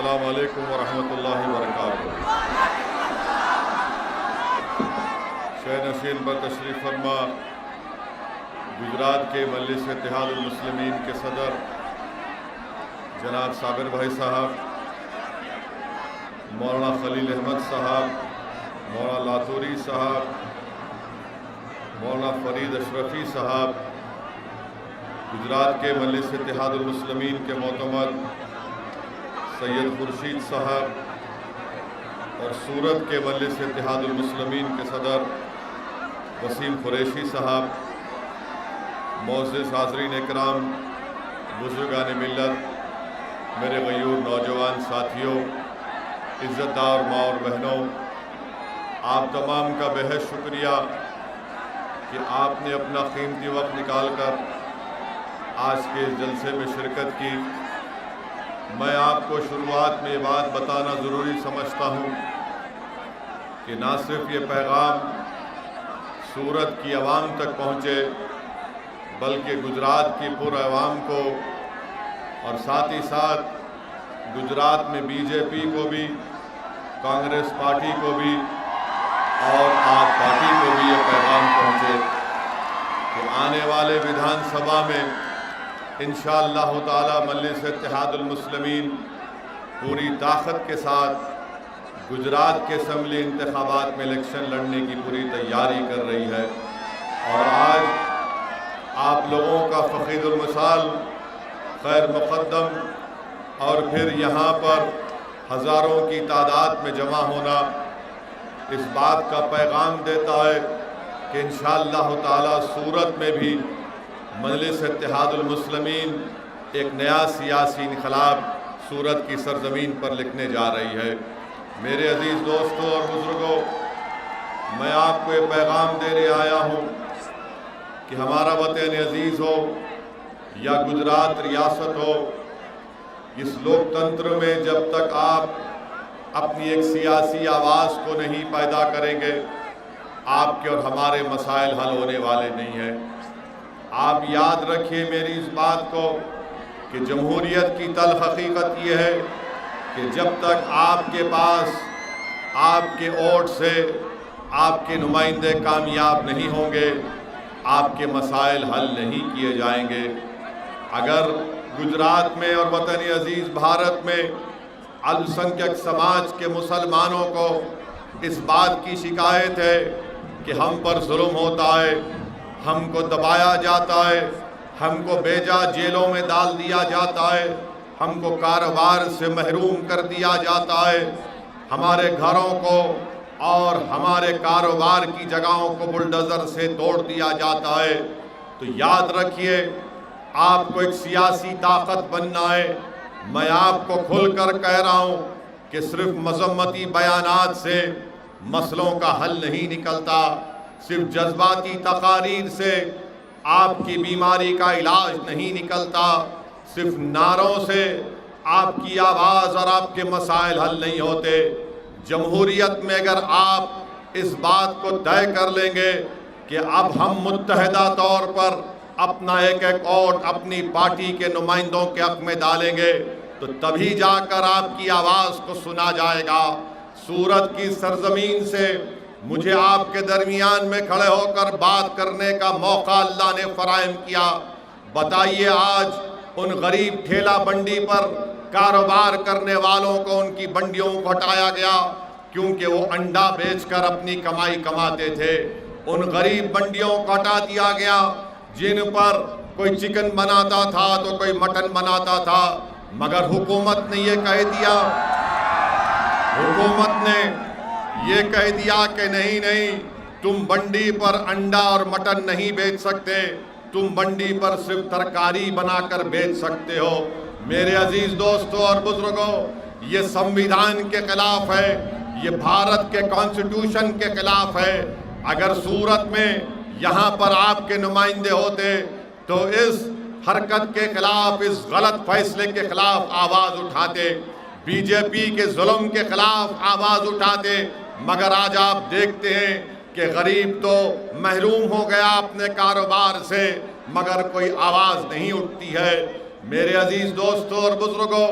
अस्सलामु अलैकुम वरहमतुल्लाहि वबरकातुहू। शहर नशीन पर तशरीफ़ फरमा गुजरात के मजलिस इत्तेहादुल मुस्लिमीन के सदर जनाब साबिर भाई साहब, मौलाना खलील अहमद साहब, मौलाना लातूरी साहब, मौलाना फरीद अशरफी साहब, गुजरात के मजलिस इत्तेहादुल मुस्लिमीन के मोतमद सैयद खुर्शीद साहब और सूरत के मजलिस इत्तेहादुल मुस्लिमीन के सदर वसीम कुरैशी साहब, मोअज़्ज़िज़ हाज़रीन इकराम, बुज़ुर्गान मिल्लत, मेरे गयूर नौजवान साथियों, इज़्ज़तदार माँ और बहनों, आप तमाम का बेहद शुक्रिया कि आपने अपना कीमती वक्त निकाल कर आज के इस जलसे में शिरकत की। मैं आपको शुरुआत में ये बात बताना ज़रूरी समझता हूँ कि ना सिर्फ ये पैगाम सूरत की आवाम तक पहुँचे बल्कि गुजरात की पूरे आवाम को और साथ ही साथ गुजरात में बीजेपी को भी, कांग्रेस पार्टी को भी और आप पार्टी को भी ये पैगाम पहुँचे कि आने वाले विधानसभा में इंशाअल्लाह ताला मजलिस इत्तेहादुल मुस्लिमीन पूरी ताकत के साथ गुजरात के असम्बली इंतखाबात में इलेक्शन लड़ने की पूरी तैयारी कर रही है। और आज आप लोगों का फ़कीदुल मिसाल, खैर मुक़द्दम और फिर यहाँ पर हज़ारों की तादाद में जमा होना इस बात का पैगाम देता है कि इंशाअल्लाह ताला सूरत में भी मजलिस इत्तेहादुल मुस्लिमीन एक नया सियासी इनकलाब सूरत की सरजमीन पर लिखने जा रही है। मेरे अजीज़ दोस्तों और बुज़ुर्गों, मैं आपको ये पैगाम देने आया हूँ कि हमारा वतन अजीज़ हो या गुजरात रियासत हो, इस लोकतंत्र में जब तक आप अपनी एक सियासी आवाज़ को नहीं पैदा करेंगे, आपके और हमारे मसाइल हल होने वाले नहीं हैं। आप याद रखिए मेरी इस बात को कि जमहूरियत की तल्ख़ हकीकत ये है कि जब तक आपके पास आपके वोट से आपके नुमाइंदे कामयाब नहीं होंगे, आपके मसाइल हल नहीं किए जाएंगे। अगर गुजरात में और वतन अजीज़ भारत में अल्पसंख्यक समाज के मुसलमानों को इस बात की शिकायत है कि हम पर जुल्म होता है, हमको दबाया जाता है, हमको बेजा जेलों में डाल दिया जाता है, हमको कारोबार से महरूम कर दिया जाता है, हमारे घरों को और हमारे कारोबार की जगहों को बुलडोज़र से तोड़ दिया जाता है, तो याद रखिए आपको एक सियासी ताकत बनना है। मैं आपको खुलकर कह रहा हूँ कि सिर्फ मज़म्मती बयानात से मसलों का हल नहीं निकलता, सिर्फ जज्बाती तकारीर से आपकी बीमारी का इलाज नहीं निकलता, सिर्फ नारों से आपकी आवाज़ और आपके मसाइल हल नहीं होते। जमहूरियत में अगर आप इस बात को तय कर लेंगे कि अब हम मुत्तहिदा तौर पर अपना एक एक वोट अपनी पार्टी के नुमाइंदों के हक़ में डालेंगे, तो तभी जाकर आपकी आवाज़ को सुना जाएगा। सूरत की सरजमीन से मुझे आपके दरमियान में खड़े होकर बात करने का मौका अल्लाह ने फराहम किया। बताइए आज उन गरीब ठेला बंडी पर कारोबार करने वालों को उनकी बंडियों को हटाया गया क्योंकि वो अंडा बेचकर अपनी कमाई कमाते थे। उन गरीब बंडियों को हटा दिया गया जिन पर कोई चिकन बनाता था तो कोई मटन बनाता था, मगर हुकूमत ने ये कह दिया, हुकूमत ने ये कह दिया कि नहीं नहीं, तुम बंडी पर अंडा और मटन नहीं बेच सकते, तुम बंडी पर सिर्फ तरकारी बनाकर बेच सकते हो। मेरे अजीज दोस्तों और बुजुर्गों, ये संविधान के खिलाफ है, ये भारत के कॉन्स्टिट्यूशन के खिलाफ है। अगर सूरत में यहाँ पर आपके नुमाइंदे होते तो इस हरकत के खिलाफ, इस गलत फैसले के खिलाफ आवाज़ उठाते, बीजेपी के जुल्म के खिलाफ आवाज़ उठाते। मगर आज आप देखते हैं कि गरीब तो महरूम हो गया अपने कारोबार से, मगर कोई आवाज़ नहीं उठती है। मेरे अजीज़ दोस्तों और बुजुर्गों,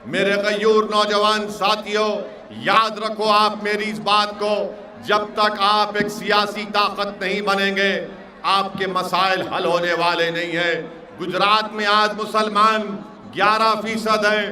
मेरे गयूर नौजवान साथियों, याद रखो आप मेरी इस बात को, जब तक आप एक सियासी ताकत नहीं बनेंगे आपके मसाइल हल होने वाले नहीं हैं। गुजरात में आज मुसलमान 11% हैं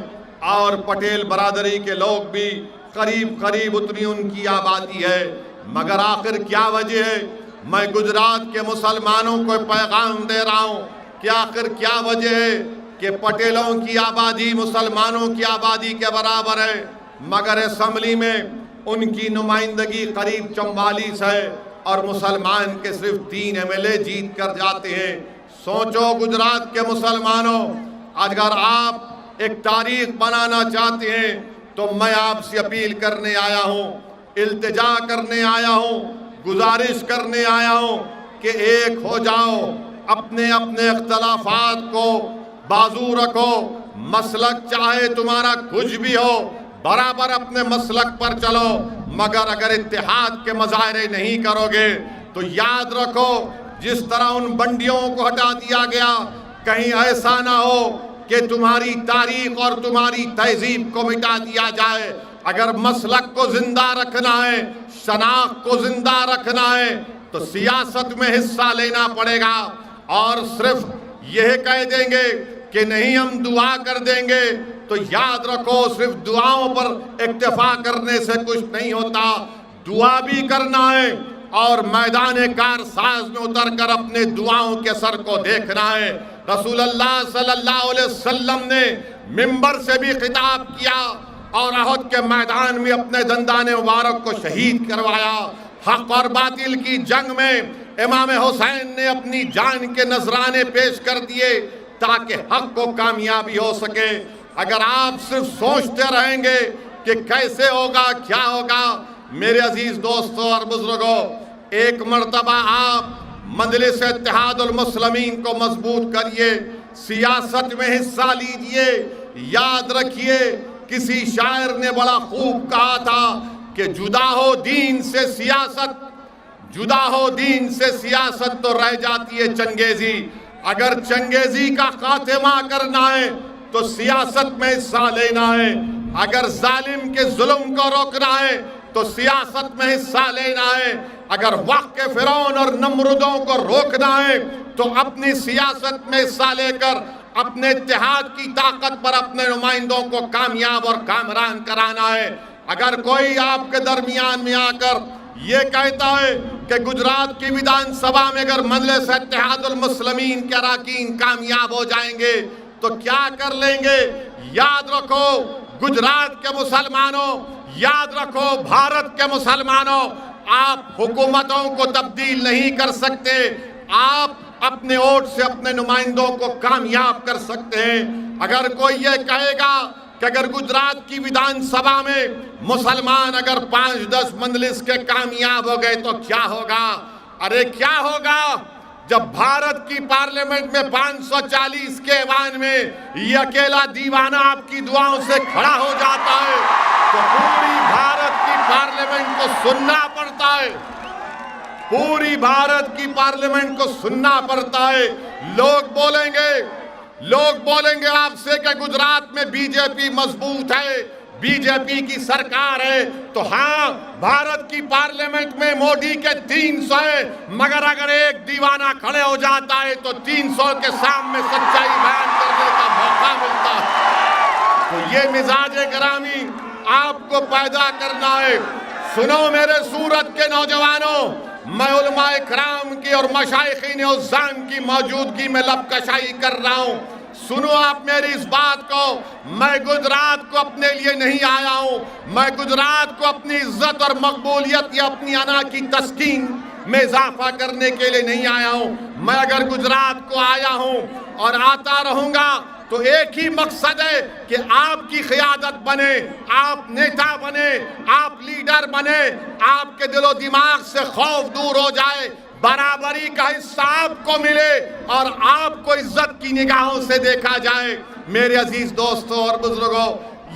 और पटेल बरादरी के लोग भी करीब करीब उतनी उनकी आबादी है। मगर आखिर क्या वजह है? मैं गुजरात के मुसलमानों को पैगाम दे रहा हूँ कि आखिर क्या वजह है कि पटेलों की आबादी मुसलमानों की आबादी के बराबर है, मगर असम्बली में उनकी नुमाइंदगी करीब 44 है और मुसलमान के सिर्फ 3 MLA जीत कर जाते हैं। सोचो गुजरात के मुसलमानों, अगर आप एक तारीख बनाना चाहते हैं तो मैं आपसे अपील करने आया हूँ, इल्तिजा करने आया हूँ, गुजारिश करने आया हूँ कि एक हो जाओ, अपने अपने इख्तलाफात को बाजू रखो। मसलक चाहे तुम्हारा कुछ भी हो, बराबर अपने मसलक पर चलो, मगर अगर इत्तेहाद के मज़ाहरे नहीं करोगे तो याद रखो जिस तरह उन बंडियों को हटा दिया गया, कहीं ऐसा ना हो कि तुम्हारी तारीख और तुम्हारी तहजीब को मिटा दिया जाए। अगर मसलक को जिंदा रखना है, शनाख्त को जिंदा रखना है तो सियासत में हिस्सा लेना पड़ेगा। और सिर्फ यह कह देंगे कि नहीं हम दुआ कर देंगे तो याद रखो सिर्फ दुआओं पर इक्तफा करने से कुछ नहीं होता, दुआ भी करना है और मैदान कारसाज में उतरकर अपने दुआओं के असर को देखना है। रसूलुल्लाह सल्लल्लाहु अलैहि वसल्लम ने मिंबर से भी खिताब किया और अहद के मैदान में अपने दंदाने मुबारक को शहीद करवाया। हक और बातिल की जंग में इमाम हुसैन ने अपनी जान के नजराने पेश कर दिए ताकि हक को कामयाबी हो सके। अगर आप सिर्फ सोचते रहेंगे कि कैसे होगा क्या होगा, मेरे अजीज दोस्तों और बुजुर्गों, एक मर्तबा आप मजलिस इत्तेहादुल मुस्लिमीन को मजबूत करिए, सियासत में हिस्सा लीजिए। याद रखिए किसी शायर ने बड़ा खूब कहा था कि जुदा हो दीन से सियासत, जुदा हो दीन से सियासत तो रह जाती है चंगेजी। अगर चंगेजी का खात्मा करना है तो सियासत में हिस्सा लेना है, अगर जालिम के जुल्म को रोकना है तो सियासत में हिस्सा लेना है, अगर वक्त के फिरौन और नमरूदों को रोकना है तो अपनी सियासत में हिस्सा लेकर अपने इत्तेहाद की ताकत पर अपने नुमाइंदों को कामयाब और कामरान कराना है। अगर कोई आपके दरमियान में आकर ये कहता है कि गुजरात की विधानसभा में अगर मजलिस इत्तेहादुल मुस्लिमीन के अरकान कामयाब हो जाएंगे तो क्या कर लेंगे, याद रखो गुजरात के मुसलमानों, याद रखो भारत के मुसलमानों, आप हुकूमतों को तब्दील नहीं कर सकते, आप अपने वोट से अपने नुमाइंदों को कामयाब कर सकते हैं। अगर कोई ये कहेगा कि अगर गुजरात की विधानसभा में मुसलमान अगर 5-10 मजलिस के कामयाब हो गए तो क्या होगा? अरे क्या होगा जब भारत की पार्लियामेंट में 540 के ऐवान में ये अकेला दीवाना आपकी दुआओं से खड़ा हो जाता है तो पूरी भारत की पार्लियामेंट को सुनना पड़ता है, पूरी भारत की पार्लियामेंट को सुनना पड़ता है। लोग बोलेंगे आपसे कि गुजरात में बीजेपी मजबूत है, बीजेपी की सरकार है, तो हाँ भारत की पार्लियामेंट में मोदी के 300 है, मगर अगर एक दीवाना खड़े हो जाता है तो 300 के सामने सच्चाई बयान करने का मौका मिलता है। तो ये मिजाज गिरामी आपको पैदा करना है। सुनो मेरे सूरत के नौजवानों, मैं उलमाए कराम की और मशाइखीन उज़्ज़ाम की मौजूदगी में लबकशाई कर रहा हूँ। सुनो आप मेरी इस बात को, मैं गुजरात को अपने लिए नहीं आया हूँ, मैं गुजरात को अपनी इज्जत और मकबूलियत या अपनी अना की तस्कीन में इजाफा करने के लिए नहीं आया हूँ। मैं अगर गुजरात को आया हूँ और आता रहूँगा तो एक ही मकसद है कि आपकी क़ियादत बने, आप नेता बने, आप लीडर बने, आपके दिलो दिमाग से खौफ दूर हो जाए, बराबरी का हिस्सा आपको मिले और आपको इज्जत की निगाहों से देखा जाए। मेरे अजीज दोस्तों और बुजुर्गों,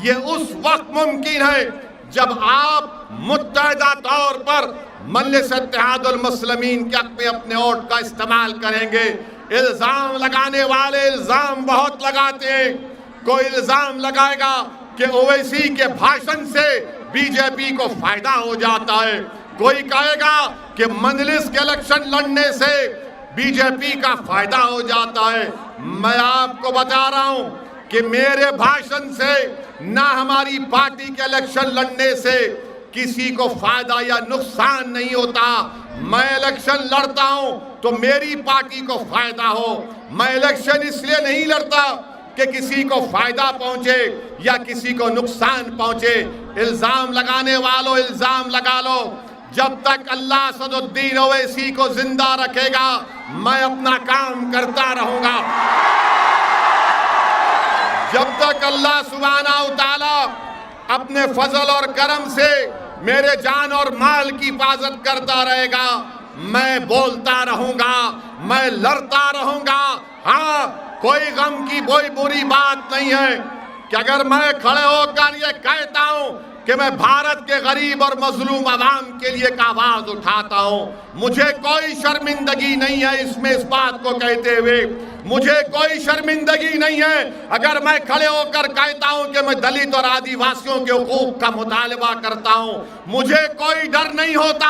ये उस वक्त मुमकिन है जब आप मुत्तहदा तौर पर मजलिस इत्तेहादुल मुस्लिमीन के हक़ में अपने वोट का इस्तेमाल करेंगे। इल्ज़ाम लगाने वाले इल्ज़ाम बहुत लगाते हैं, कोई इल्ज़ाम लगाएगा कि ओवैसी के भाषण से बीजेपी को फायदा हो जाता है। कोई कहेगा कि मजलिस के इलेक्शन लड़ने से बीजेपी का फायदा हो जाता है। मैं आपको बता रहा हूं कि मेरे भाषण से ना हमारी पार्टी के इलेक्शन लड़ने से किसी को फायदा या नुकसान नहीं होता। मैं इलेक्शन लड़ता हूं तो मेरी पार्टी को फायदा हो। मैं इलेक्शन इसलिए नहीं लड़ता कि किसी को फायदा पहुंचे या किसी को नुकसान पहुंचे। इल्जाम लगाने वालों इल्जाम लगा लो। जब तक अल्लाह असदुद्दीन ओवैसी को जिंदा रखेगा मैं अपना काम करता रहूंगा। जब तक अल्लाह सुब्हानहू तआला अपने फजल और करम से मेरे जान और माल की हिफाजत करता रहेगा मैं बोलता रहूंगा, मैं लड़ता रहूंगा। हाँ, कोई गम की कोई बुरी बात नहीं है कि अगर मैं खड़े होकर ये कहता हूं कि मैं भारत के गरीब और मजलूम आवाम के लिए एक आवाज उठाता हूं। मुझे कोई शर्मिंदगी नहीं है इसमें, इस बात को कहते हुए मुझे कोई शर्मिंदगी नहीं है अगर मैं खड़े होकर कहता हूं कि मैं दलित और आदिवासियों के हुकूक का मुतालबा करता हूं। मुझे कोई डर नहीं होता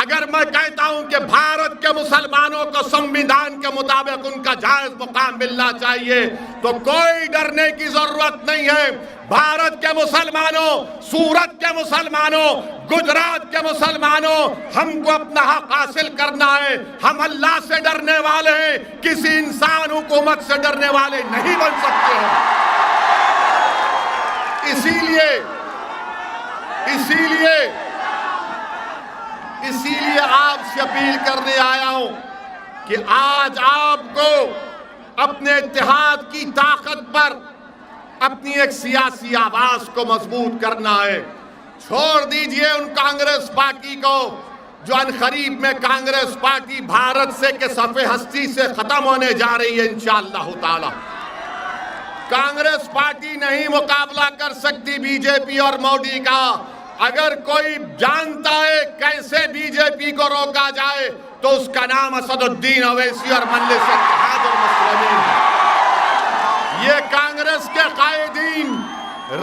अगर मैं कहता हूं कि भारत के मुसलमानों को संविधान के मुताबिक उनका जायज मुकाम मिलना चाहिए, तो कोई डरने की जरूरत नहीं है। भारत के मुसलमानों, सूरत के मुसलमानों, गुजरात के मुसलमानों, हमको अपना हक हासिल करना है। हम अल्लाह से डरने वाले हैं, किसी इंसान हुकूमत से डरने वाले नहीं बन सकते हैं। इसीलिए आपसे अपील करने आया हूं कि आज आपको अपने इत्तेहाद की ताकत पर अपनी एक सियासी आवाज को मजबूत करना है। छोड़ दीजिए उन कांग्रेस पार्टी को जो अनकरीब में कांग्रेस पार्टी भारत से के सफ़े हस्ती से खत्म होने जा रही है इंशाअल्लाह ताला। कांग्रेस पार्टी नहीं मुकाबला कर सकती बीजेपी और मोदी का। अगर कोई जानता है कैसे बीजेपी को रोका जाए तो उसका नाम असदुद्दीन ओवैसी और मजलिस इत्तेहाद मुस्लिमीन है। ये कांग्रेस के कायदीन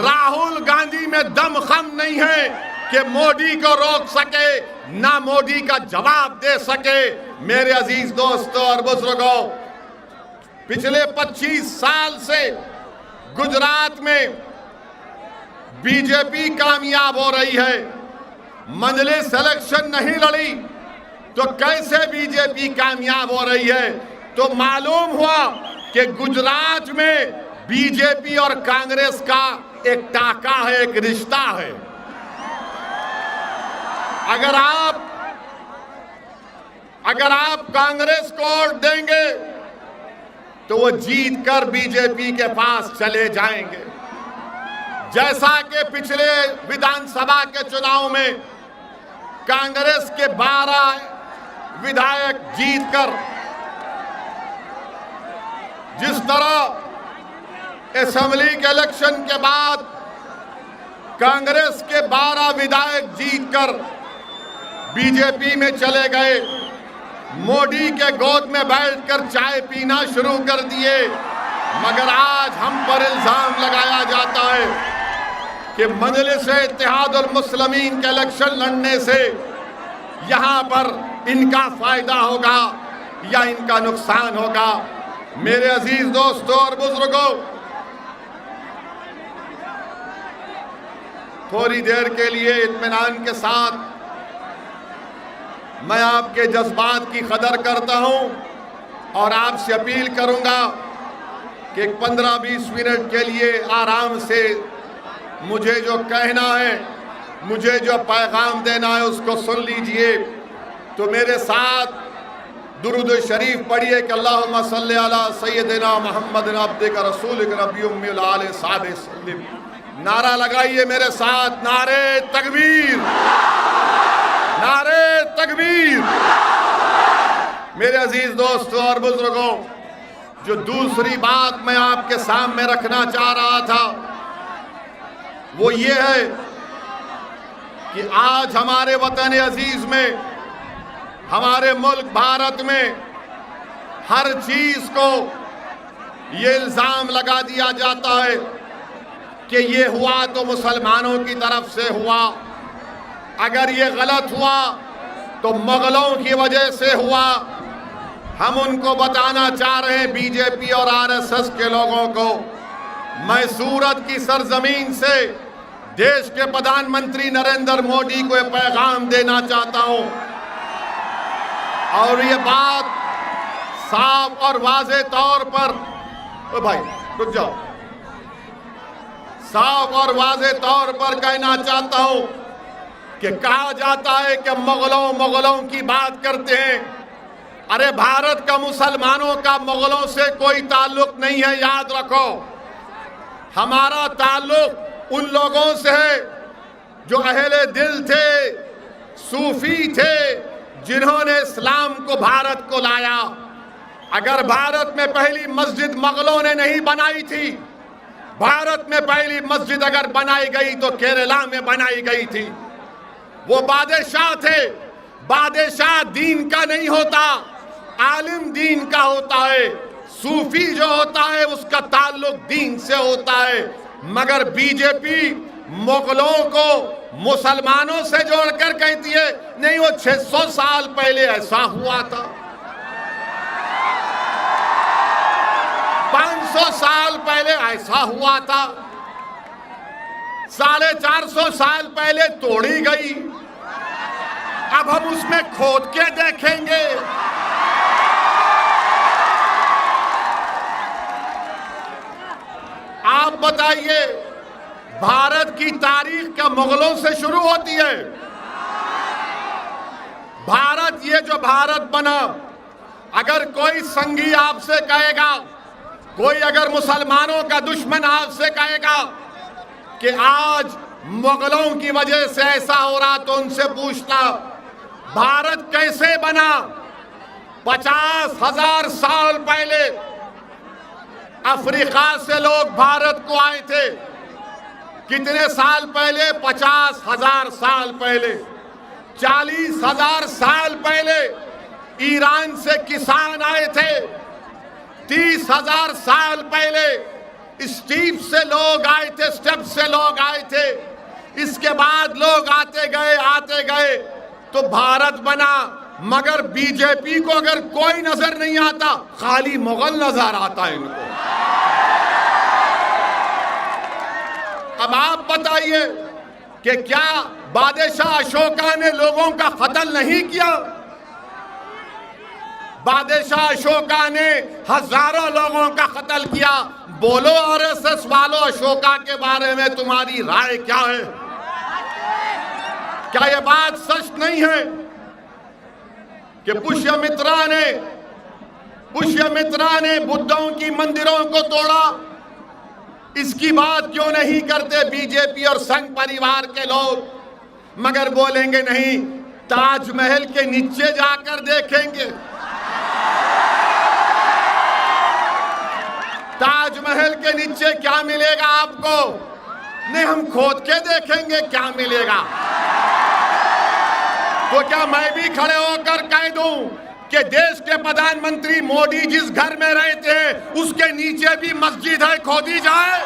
राहुल गांधी में दमखम नहीं है कि मोदी को रोक सके, ना मोदी का जवाब दे सके। मेरे अजीज दोस्तों और बुजुर्गों, पिछले 25 साल से गुजरात में बीजेपी कामयाब हो रही है। मजलिस इलेक्शन नहीं लड़ी तो कैसे बीजेपी कामयाब हो रही है? तो मालूम हुआ कि गुजरात में बीजेपी और कांग्रेस का एक टाका है, एक रिश्ता है। अगर आप कांग्रेस को वोट देंगे तो वो जीत कर बीजेपी के पास चले जाएंगे। जैसा कि पिछले विधानसभा के चुनाव में कांग्रेस के 12 विधायक जीतकर जिस तरह असेंबली के इलेक्शन के बाद कांग्रेस के 12 विधायक जीतकर बीजेपी में चले गए, मोदी के गोद में बैठकर चाय पीना शुरू कर दिए, मगर आज हम पर इल्जाम लगाया जाता है कि मजलिस इत्तेहाद मुस्लिमीन के इलेक्शन लड़ने से यहां पर इनका फायदा होगा या इनका नुकसान होगा। मेरे अजीज दोस्तों और बुजुर्गों, थोड़ी देर के लिए इत्मीनान के साथ मैं आपके जज्बात की कदर करता हूं और आपसे अपील करूंगा कि 15-20 मिनट के लिए आराम से मुझे जो कहना है, मुझे जो पैगाम देना है उसको सुन लीजिए। तो मेरे साथ दुरूद शरीफ पढ़िए कि अल्लाहुम्मा सल्ली अला सय्यदिना मुहम्मद अब्दिका रसूलिका नबी उम्मी व आलिहि सहाबे सल्लिम। नारा लगाइए मेरे साथ, नारे तकबीर, नारे तकबीर। मेरे अजीज दोस्तों और बुजुर्गों, जो दूसरी बात मैं आपके सामने रखना चाह रहा था वो ये है कि आज हमारे वतन अजीज में, हमारे मुल्क भारत में हर चीज को ये इल्जाम लगा दिया जाता है कि ये हुआ तो मुसलमानों की तरफ से हुआ, अगर ये गलत हुआ तो मुगलों की वजह से हुआ। हम उनको बताना चाह रहे हैं, बीजेपी और आरएसएस के लोगों को, मैं सूरत की सरजमीन से देश के प्रधानमंत्री नरेंद्र मोदी को एक पैगाम देना चाहता हूं, और ये बात साफ और वाज़े तौर पर, ओ भाई रुक जाओ, साफ और वाज़े तौर पर कहना चाहता हूं कि कहा जाता है कि मुगलों की बात करते हैं। अरे भारत का मुसलमानों का मुगलों से कोई ताल्लुक नहीं है, याद रखो। हमारा ताल्लुक उन लोगों से है जो अहले दिल थे, सूफी थे, जिन्होंने इस्लाम को भारत को लाया। अगर भारत में पहली मस्जिद मुगलों ने नहीं बनाई थी, भारत में पहली मस्जिद अगर बनाई गई तो केरला में बनाई गई थी। वो बादशाह थे, बादशाह दीन का नहीं होता, आलिम दीन का होता है। सूफी जो होता है उसका ताल्लुक दीन से होता है। मगर बीजेपी मुगलों को मुसलमानों से जोड़कर कहती है नहीं, वो 600 साल पहले ऐसा हुआ था, 500 साल पहले ऐसा हुआ था, 450 साल पहले तोड़ी गई, अब हम उसमें खोद के देखेंगे। आप बताइए, भारत की तारीख क्या मुगलों से शुरू होती है? भारत, ये जो भारत बना, अगर कोई संगी आपसे कहेगा, कोई अगर मुसलमानों का दुश्मन आपसे कहेगा कि आज मुगलों की वजह से ऐसा हो रहा, तो उनसे पूछना भारत कैसे बना। 50,000 साल पहले अफ्रीका से लोग भारत को आए थे। कितने साल पहले? 50,000 साल पहले। 40,000 साल पहले ईरान से किसान आए थे। 30,000 साल पहले स्टीप से लोग आए थे, स्टेप से लोग आए थे। इसके बाद लोग आते गए तो भारत बना। मगर बीजेपी को अगर कोई नजर नहीं आता, खाली मुगल नजर आता है इनको। अब आप बताइए कि क्या बादशाह अशोका ने लोगों का कत्ल नहीं किया? बादशाह अशोका ने हजारों लोगों का कत्ल किया। बोलो आरएसएस वालों, अशोका के बारे में तुम्हारी राय क्या है? क्या यह बात सच नहीं है कि पुष्यमित्रा ने बुद्धों की मंदिरों को तोड़ा? इसकी बात क्यों नहीं करते बीजेपी और संघ परिवार के लोग? मगर बोलेंगे नहीं, ताजमहल के नीचे जाकर देखेंगे, ताजमहल के नीचे क्या मिलेगा आपको? नहीं, हम खोद के देखेंगे क्या मिलेगा। तो क्या मैं भी खड़े होकर कह दूं कि देश के प्रधानमंत्री मोदी जिस घर में रहते हैं उसके नीचे भी मस्जिद है, खोदी जाए?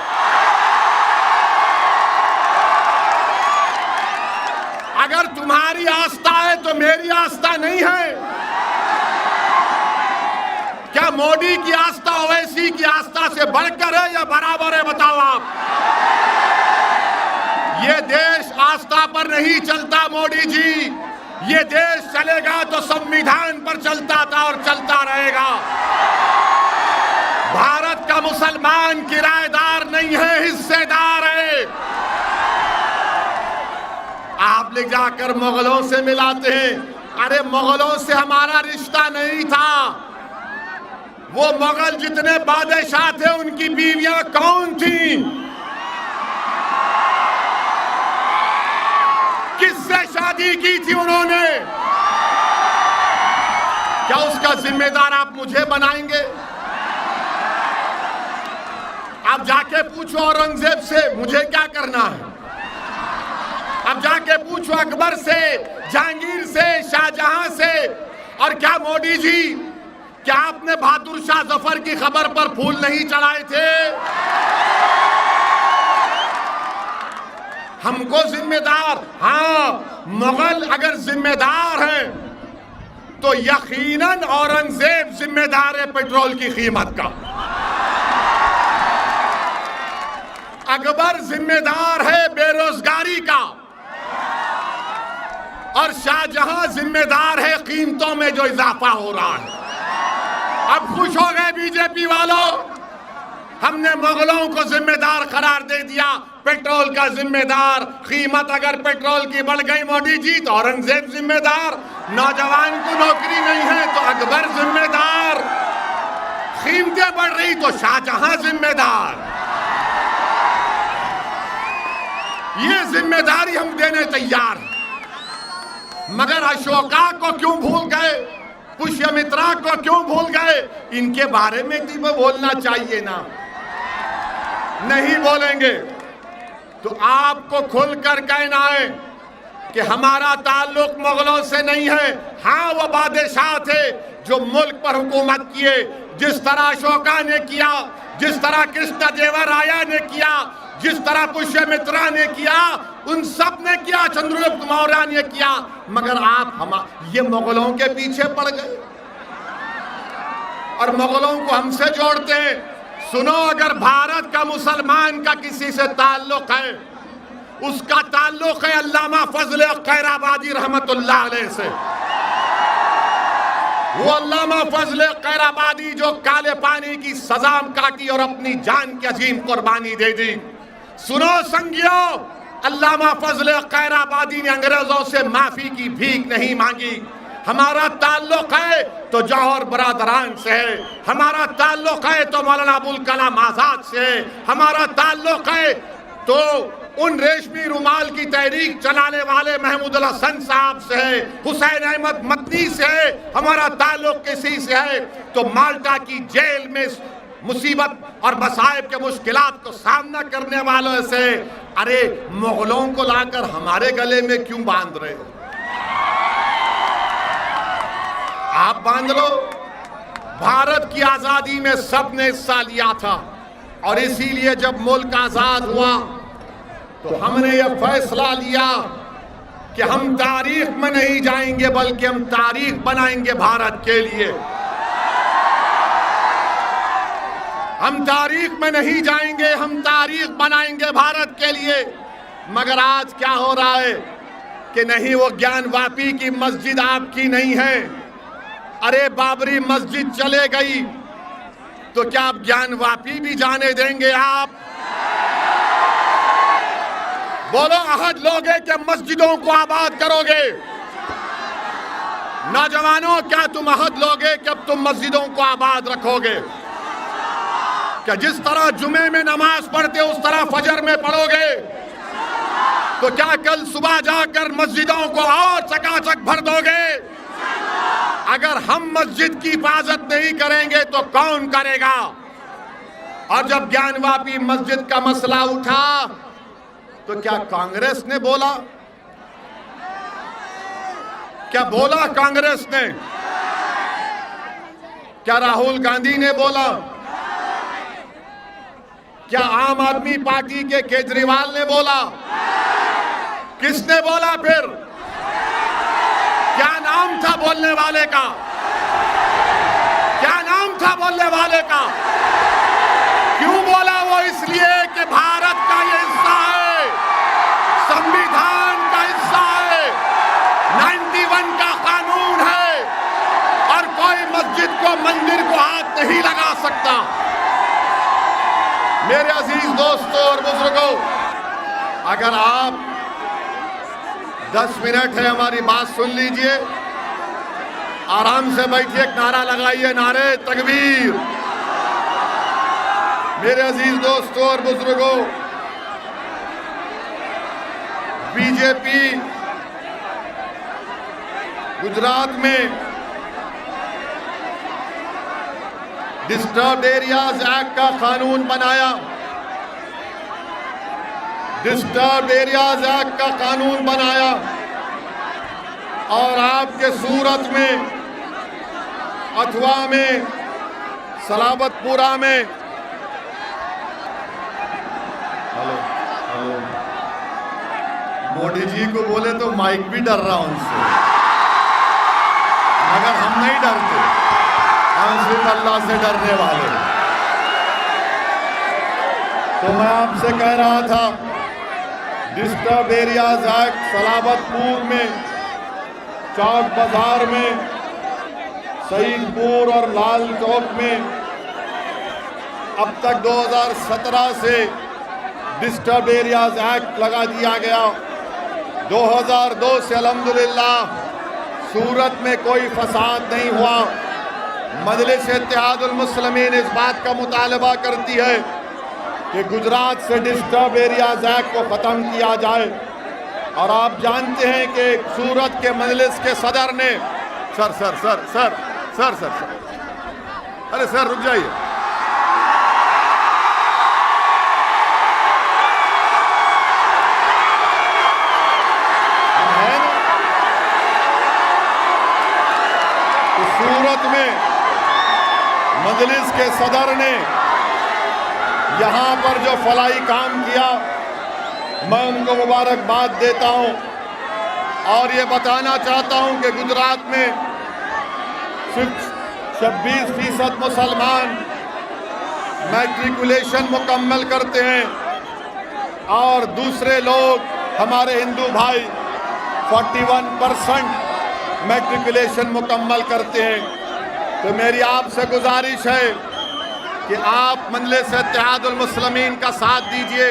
अगर तुम्हारी आस्था है तो मेरी आस्था नहीं है। क्या मोदी की आस्था ओवैसी की आस्था से बढ़कर है या बराबर है? बताओ आप। ये देश आस्था पर नहीं चलता मोदी जी। ये देश चलेगा तो संविधान पर चलता था और चलता रहेगा। भारत का मुसलमान किराएदार नहीं है, हिस्सेदार है। आप ले जाकर मुगलों से मिलाते हैं। अरे मुगलों से हमारा रिश्ता नहीं था। वो मुगल जितने बादशाह थे उनकी बीवियां कौन थी? किससे शादी की थी उन्होंने? क्या उसका जिम्मेदार आप मुझे बनाएंगे? आप जाके पूछो औरंगजेब से मुझे क्या करना है। अब जाके पूछो अकबर से, जहांगीर से, शाहजहां से। और क्या मोदी जी, क्या आपने बहादुर शाह जफर की खबर पर फूल नहीं चढ़ाए थे? हमको जिम्मेदार, हाँ मुगल अगर जिम्मेदार है तो यकीनन औरंगजेब जिम्मेदार है पेट्रोल की कीमत का। अकबर जिम्मेदार है बेरोजगारी का और शाहजहां जिम्मेदार है कीमतों में जो इजाफा हो रहा है। अब खुश हो गए बीजेपी वालों, हमने मुगलों को जिम्मेदार करार दे दिया, पेट्रोल का जिम्मेदार। कीमत अगर पेट्रोल की बढ़ गई मोदी जी तो औरंगजेब जिम्मेदार, नौजवान को नौकरी नहीं है तो अकबर जिम्मेदार, कीमतें बढ़ रही तो शाहजहां जिम्मेदार। ये जिम्मेदारी हम देने तैयार हैं। मगर अशोका को क्यों भूल गए, पुष्यमित्रा को क्यों भूल गए? इनके बारे में भी बोलना चाहिए ना। नहीं बोलेंगे तो आपको खुलकर कहना है कि हमारा ताल्लुक मुगलों से नहीं है। हाँ, वो बादशाह थे जो मुल्क पर हुकूमत किए, जिस तरह अशोका ने किया, जिस तरह कृष्णदेवराया ने किया, जिस तरह पुष्यमित्रा ने किया, उन सब ने किया, चंद्रगुप्त मौर्य ने किया। मगर आप ये मुगलों के पीछे पड़ गए और मुगलों को हमसे जोड़ते हैं। सुनो, अगर भारत का मुसलमान का किसी से ताल्लुक है, उसका ताल्लुक है अल्लामा फजल खैराबादी रहमतुल्लाह अलैह से। वो अल्लामा फजल खैराबादी जो काले पानी की सजा काटी और अपनी जान की अजीम कुर्बानी दे दी। सुनो संगियो, अल्लामा फजल खैराबादी ने अंग्रेजों से माफी की भीख नहीं मांगी। हमारा ताल्लुक है तो जौहर बरादरान से है, हमारा ताल्लुक है तो मौलाना अबुल कलाम आजाद से है, हमारा ताल्लुक है तो उन रेशमी रुमाल की तहरीक चलाने वाले महमूद अल हसन साहब से है, हुसैन अहमद मदनी से है, हमारा ताल्लुक किसी से है तो माल्टा की जेल में मुसीबत और मसाइब के मुश्किलात को सामना करने वालों से। अरे मुगलों को लाकर हमारे गले में क्यों बांध रहे हो? आप बांध लो। भारत की आजादी में सबने हिस्सा लिया था और इसीलिए जब मुल्क आजाद हुआ तो हमने यह फैसला लिया कि हम तारीख में नहीं जाएंगे बल्कि हम तारीख बनाएंगे भारत के लिए। हम तारीख में नहीं जाएंगे, हम तारीख बनाएंगे भारत के लिए। मगर आज क्या हो रहा है कि नहीं, वो ज्ञानवापी की मस्जिद आपकी नहीं है। अरे बाबरी मस्जिद चले गई तो क्या आप ज्ञानवापी भी जाने देंगे? आप बोलो, अहद लोगे कि मस्जिदों को आबाद करोगे? नौजवानों, क्या तुम अहद लोगे कि अब तुम मस्जिदों को आबाद रखोगे? क्या जिस तरह जुमे में नमाज पढ़ते उस तरह फजर में पढ़ोगे? तो क्या कल सुबह जाकर मस्जिदों को और चकाचक भर दोगे? अगर हम मस्जिद की हिफाजत नहीं करेंगे तो कौन करेगा? और जब ज्ञानवापी मस्जिद का मसला उठा तो क्या कांग्रेस ने बोला? क्या बोला कांग्रेस ने? क्या राहुल गांधी ने बोला? क्या आम आदमी पार्टी के केजरीवाल ने बोला? किसने बोला? फिर क्या नाम था बोलने वाले का? क्या नाम था बोलने वाले का? क्यों बोला वो? इसलिए कि भारत का ये हिस्सा है, संविधान का हिस्सा है, 91 का कानून है और कोई मस्जिद को, मंदिर को हाथ नहीं लगा सकता। मेरे अजीज दोस्तों और बुजुर्गों, अगर आप 10 मिनट है हमारी बात सुन लीजिए, आराम से बैठिए, एक नारा लगाइए, नारे तकबीर। मेरे अजीज दोस्तों और बुजुर्गों, बीजेपी गुजरात में डिस्टर्ब्ड एरियाज एक्ट का कानून बनाया। डिस्टर्ब्ड एरियाज एक्ट का कानून बनाया और आपके सूरत में, अथवा में, सलाबतपुरा में, हेलो हेलो, मोदी जी को बोले तो माइक भी डर रहा उनसे, मगर हम नहीं डरते, हम सिर्फ अल्लाह से डरने वाले। तो मैं आपसे कह रहा था, डिस्टर्ब एरियाज एक्ट सलाबतपुर में, चौक बाजार में, शहीदपुर और लाल चौक में अब तक 2017 से डिस्टर्ब एरियाज एक्ट लगा दिया गया। 2002 से अल्हम्दुलिल्लाह सूरत में कोई फसाद नहीं हुआ। मजलिस इत्तेहादुल मुस्लिमीन इस बात का मुतालबा करती है कि गुजरात से डिस्टर्ब एरियाज एक्ट को ख़त्म किया जाए। और आप जानते हैं कि सूरत के मजलिस के सदर ने सर अरे सर रुक जाइए। तो सूरत में मजलिस के सदर ने यहाँ पर जो फलाई काम किया, मैं उनको मुबारकबाद देता हूँ। और ये बताना चाहता हूँ कि गुजरात में सिर्फ 26% मुसलमान मैट्रिकुलेशन मुकम्मल करते हैं और दूसरे लोग हमारे हिंदू भाई 41% मैट्रिकुलेशन मुकम्मल करते हैं। तो मेरी आपसे गुजारिश है कि आप मजलिस इत्तेहादुल मुस्लिमीन का साथ दीजिए।